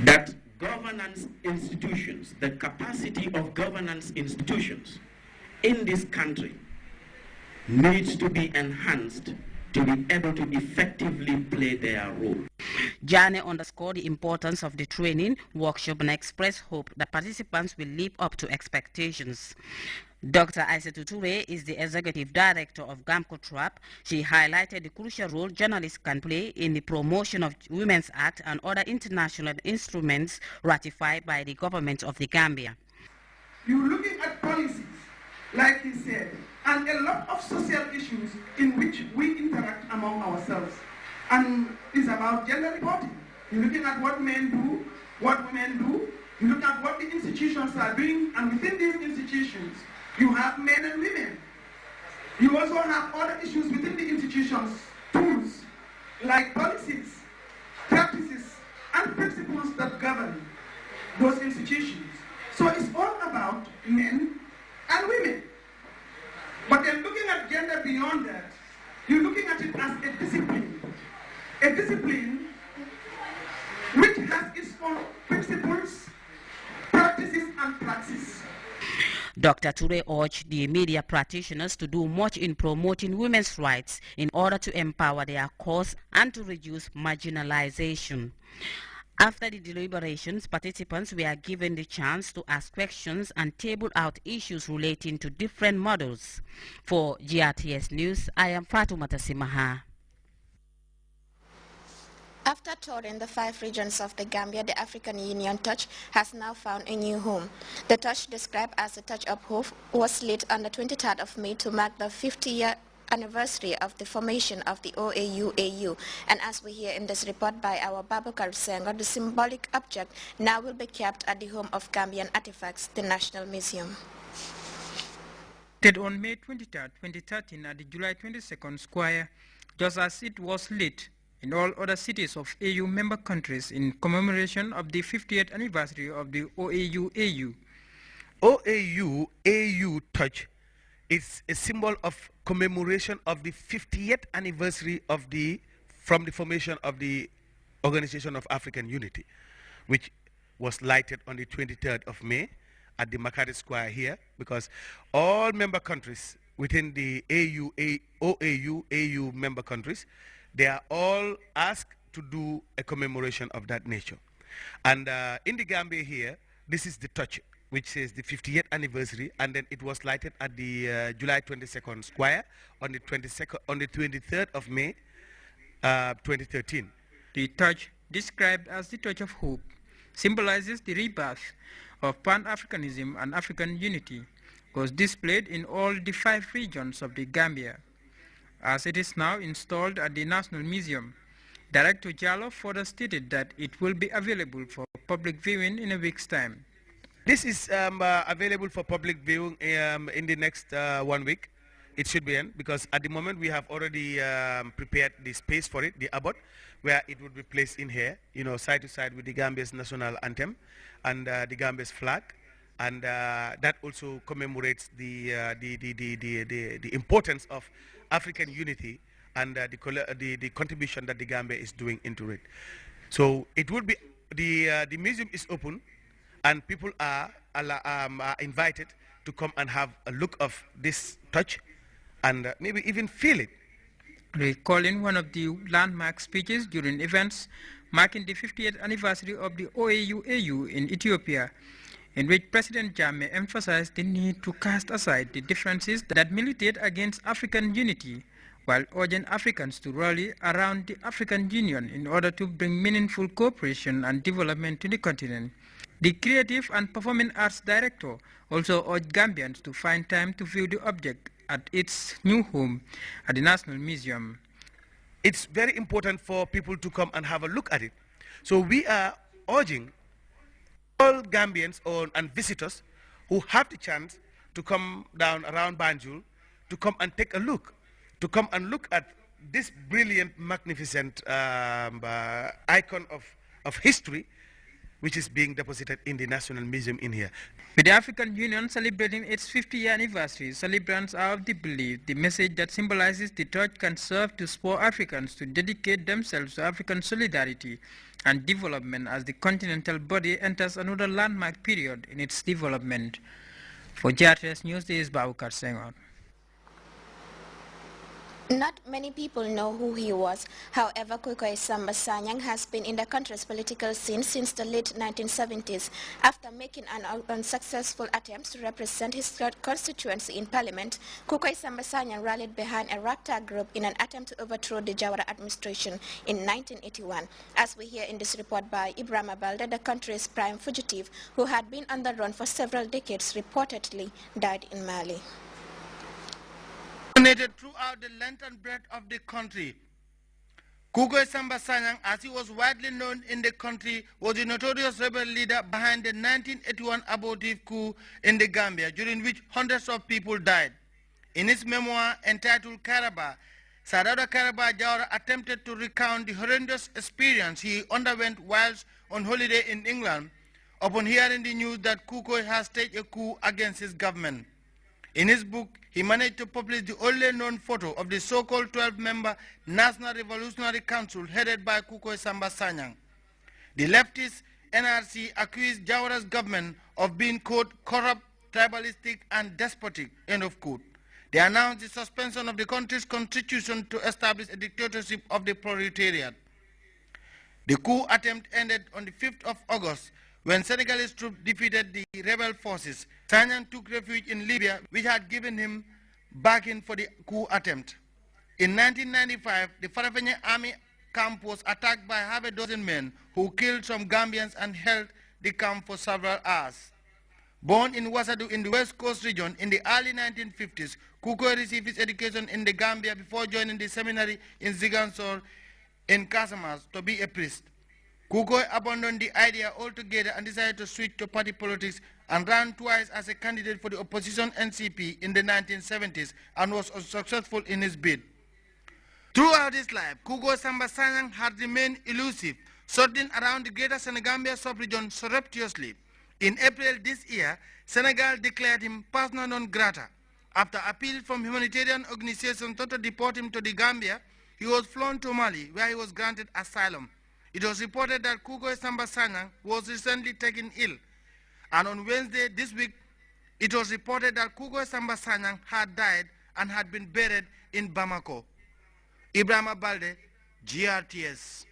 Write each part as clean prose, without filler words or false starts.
that governance institutions, the capacity of governance institutions in this country needs to be enhanced to be able to effectively play their role. Jane underscored the importance of the training workshop and expressed hope that participants will live up to expectations. Dr. Aissatou Toure is the Executive Director of GAMCO-TRAP. She highlighted the crucial role journalists can play in the promotion of Women's Act and other international instruments ratified by the government of the Gambia. You're looking at policies, like he said, and a lot of social issues in which we interact among ourselves. And it's about gender reporting. You're looking at what men do, what women do. You look at what the institutions are doing, and within these institutions, you have men and women. You also have other issues within the institutions, tools, like policies, practices, and principles that govern those institutions. So it's all about men and women. But then looking at gender beyond that, you're looking at it as a discipline which has its own principles, practices, and praxis. Dr. Toure urged the media practitioners to do much in promoting women's rights in order to empower their cause and to reduce marginalization. After the deliberations, participants were given the chance to ask questions and table out issues relating to different models. For GRTS News, I am Fatoumata Simaha. After touring the 5 regions of the Gambia, the African Union Touch has now found a new home. The Touch, described as a Touch of Hope, was lit on the 23rd of May to mark the 50th anniversary of the formation of the OAU-AU. And as we hear in this report by our Babakar Senghor, the symbolic object now will be kept at the home of Gambian Artifacts, the National Museum. On May 23, 2013 at the July 22nd Square, just as it was lit in all other cities of AU member countries in commemoration of the 50th anniversary of the OAU-AU. OAU-AU Touch is a symbol of commemoration of the 50th anniversary of from the formation of the Organization of African Unity, which was lighted on the 23rd of May at the Makati Square here, because all member countries within the OAU member countries, they are all asked to do a commemoration of that nature. And in the Gambia here, this is the Touch, which says the 50th anniversary, and then it was lighted at the July 22nd Square on the 23rd of May 2013. The Touch, described as the Touch of Hope, symbolizes the rebirth of Pan-Africanism and African unity, was displayed in all the 5 regions of the Gambia. As it is now installed at the National Museum, Director Jallo further stated that it will be available for public viewing in a week's time. This is available for public viewing in the next 1 week. It should be in, because at the moment we have already prepared the space for it, the abode, where it would be placed in here, you know, side to side with the Gambia's national anthem and the Gambia's flag, and that also commemorates the importance of African unity and the contribution that the Gambia is doing into it. So it would be the museum is open, and people are invited to come and have a look of this Touch and maybe even feel it. Recalling one of the landmark speeches during events marking the 50th anniversary of the OAU-AU in Ethiopia, in which President Jammeh emphasized the need to cast aside the differences that militate against African unity, while urging Africans to rally around the African Union in order to bring meaningful cooperation and development to the continent. The Creative and Performing Arts Director also urged Gambians to find time to view the object at its new home at the National Museum. It's very important for people to come and have a look at it. So we are urging all Gambians and visitors who have the chance to come down around Banjul to come and take a look, to come and look at this brilliant, magnificent icon of history which is being deposited in the National Museum in here. With the African Union celebrating its 50th anniversary, celebrants are of the belief the message that symbolizes the torch can serve to spur Africans to dedicate themselves to African solidarity and development as the continental body enters another landmark period in its development. For Grts News, this is Babukar Senghor. Not many people know who he was. However, Kukoy Samba Sanyang has been in the country's political scene since the late 1970s. After making an unsuccessful attempt to represent his constituency in parliament, Kukoy Samba Sanyang rallied behind a ragtag group in an attempt to overthrow the Jawara administration in 1981. As we hear in this report by Ibrahim Balde, the country's prime fugitive, who had been on the run for several decades, reportedly died in Mali. Throughout the length and breadth of the country, Kukoy Samba Sanyang, as he was widely known in the country, was the notorious rebel leader behind the 1981 abortive coup in the Gambia, during which hundreds of people died. In his memoir entitled Karaba, Sadauda Karaba Jawara attempted to recount the horrendous experience he underwent whilst on holiday in England upon hearing the news that Kukoy has staged a coup against his government. In his book, he managed to publish the only known photo of the so-called 12-member National Revolutionary Council headed by Kukoy Samba Sanyang. The leftist NRC accused Jawara's government of being, quote, corrupt, tribalistic, and despotic, end of quote. They announced the suspension of the country's constitution to establish a dictatorship of the proletariat. The coup attempt ended on the 5th of August when Senegalese troops defeated the rebel forces. Sanyang took refuge in Libya, which had given him backing for the coup attempt. In 1995, the Farafenni army camp was attacked by half a dozen men who killed some Gambians and held the camp for several hours. Born in Wasadu in the West Coast region in the early 1950s, Kukoy received his education in the Gambia before joining the seminary in Ziguinchor in Casamance to be a priest. Kukoy abandoned the idea altogether and decided to switch to party politics and ran twice as a candidate for the opposition NCP in the 1970s and was unsuccessful in his bid. Throughout his life, Kukoy Samba Sanyang had remained elusive, sorting around the greater Senegambia sub-region surreptitiously. In April this year, Senegal declared him persona non grata. After appeal from humanitarian organizations to deport him to the Gambia, he was flown to Mali, where he was granted asylum. It was reported that Kukoy Samba Sanyang was recently taken ill. And on Wednesday this week, it was reported that Kukoy Samba Sanyang had died and had been buried in Bamako. Ibrahim Balde, GRTS.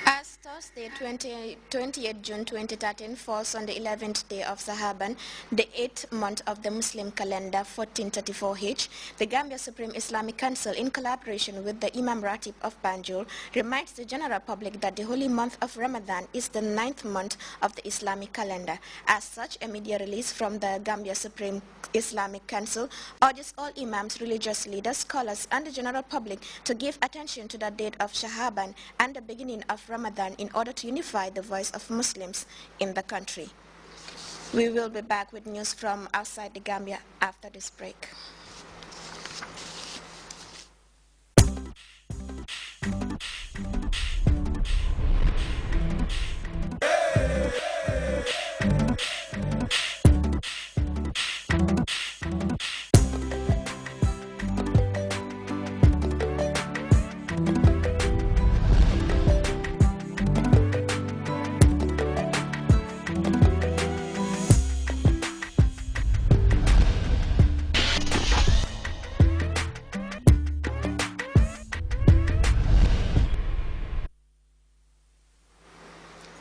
As Thursday, 28 June 2013 falls on the 11th day of Sahaban, the 8th month of the Muslim calendar 1434H, the Gambia Supreme Islamic Council, in collaboration with the Imam Ratib of Banjul, reminds the general public that the holy month of Ramadan is the 9th month of the Islamic calendar. As such, a media release from the Gambia Supreme Islamic Council urges all imams, religious leaders, scholars, and the general public to give attention to the date of Shahaban and the beginning of Ramadan in order to unify the voice of Muslims in the country. We will be back with news from outside the Gambia after this break.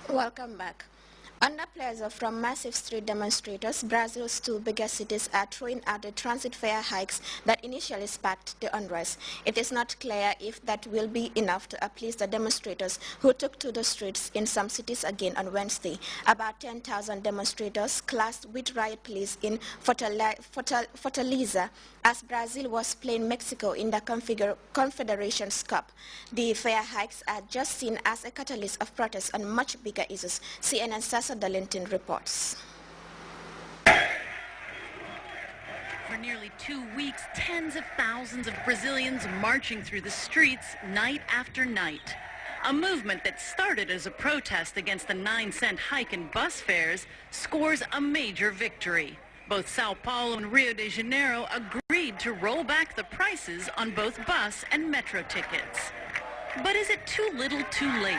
Welcome back. Under pressure from massive street demonstrators, Brazil's two biggest cities are throwing out the transit fare hikes that initially sparked the unrest. It is not clear if that will be enough to appease the demonstrators who took to the streets in some cities again on Wednesday. About 10,000 demonstrators clashed with riot police in Fortaleza as Brazil was playing Mexico in the Confederations Cup. The fare hikes are just seen as a catalyst of protests on much bigger issues. CNN Sasa Darlington reports. For nearly 2 weeks, tens of thousands of Brazilians marching through the streets night after night. A movement that started as a protest against the 9-cent hike in bus fares scores a major victory. Both Sao Paulo and Rio de Janeiro agreed to roll back the prices on both bus and metro tickets. But is it too little too late?